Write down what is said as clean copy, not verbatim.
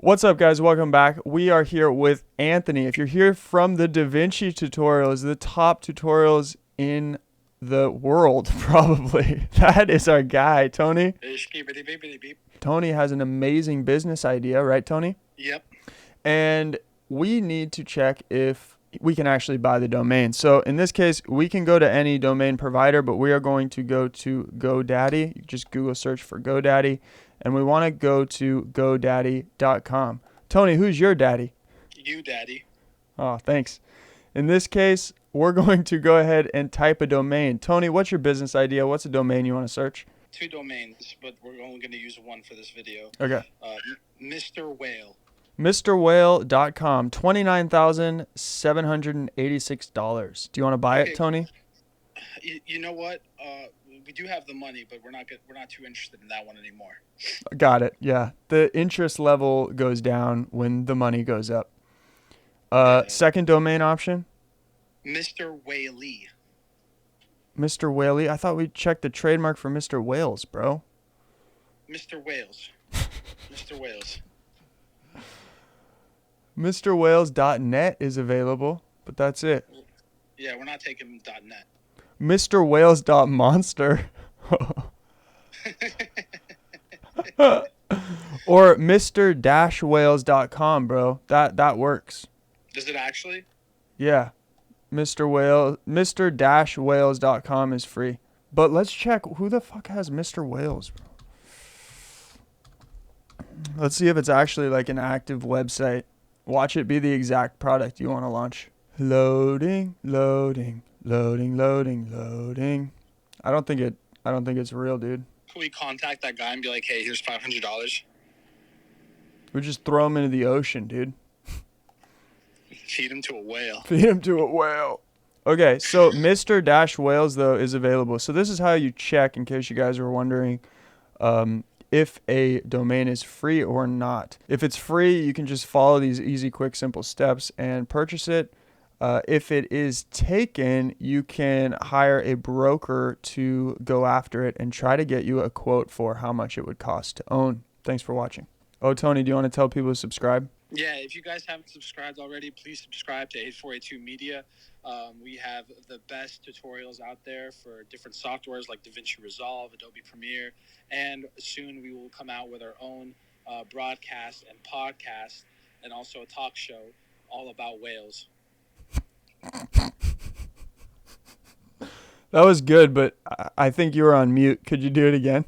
What's up, guys? Welcome back. We are here with Anthony. If you're here from the DaVinci tutorials, the top tutorials in the world, probably. That is our guy, Tony. Tony has an amazing business idea, right, Tony? Yep. And we need to check if we can actually buy the domain. So in this case, we can go to any domain provider, but we are going to go to GoDaddy. You just Google search for GoDaddy. And we want to go to GoDaddy.com. Tony, who's your daddy? You, Daddy. Oh, thanks. In this case, we're going to go ahead and type a domain. Tony, what's your business idea? What's a domain you want to search? 2 domains, but we're only going to use one for this video. Okay. Mr. Whale. MrWhale.com, $29,786. Do you want to buy it, Tony? You know what? We do have the money, but we're not too interested in that one anymore. Got it. Yeah. The interest level goes down when the money goes up. Second domain option? Mr. Whaley. Mr. Whaley? I thought we checked the trademark for Mr. Wales, bro. Mr. Wales. Mr. Wales. MrWales.net is available, but that's it. Yeah, we're not taking .net. MrWales.monster. Or Mr-Wales.com, bro. That works. Does it actually? Yeah. Mr-Wales.com is free. But let's check who the fuck has Mr. Wales, bro. Let's see if it's actually like an active website. Watch it be the exact product you want to launch. Loading. I don't think it's real, dude. Can we contact that guy and be like, hey, here's $500? We just throw him into the ocean, dude. Feed him to a whale. Feed him to a whale. Okay, so Mr-Wales, though, is available. So this is how you check, in case you guys were wondering, if a domain is free or not. If it's free, you can just follow these easy, quick, simple steps and purchase it. If it is taken, you can hire a broker to go after it and try to get you a quote for how much it would cost to own. Thanks for watching. Oh, Tony, do you want to tell people to subscribe? Yeah, if you guys haven't subscribed already, please subscribe to 8482 Media. We have the best tutorials out there for different softwares like DaVinci Resolve, Adobe Premiere, and soon we will come out with our own broadcast and podcast and also a talk show all about whales. That was good, but I think you were on mute. Could you do it again?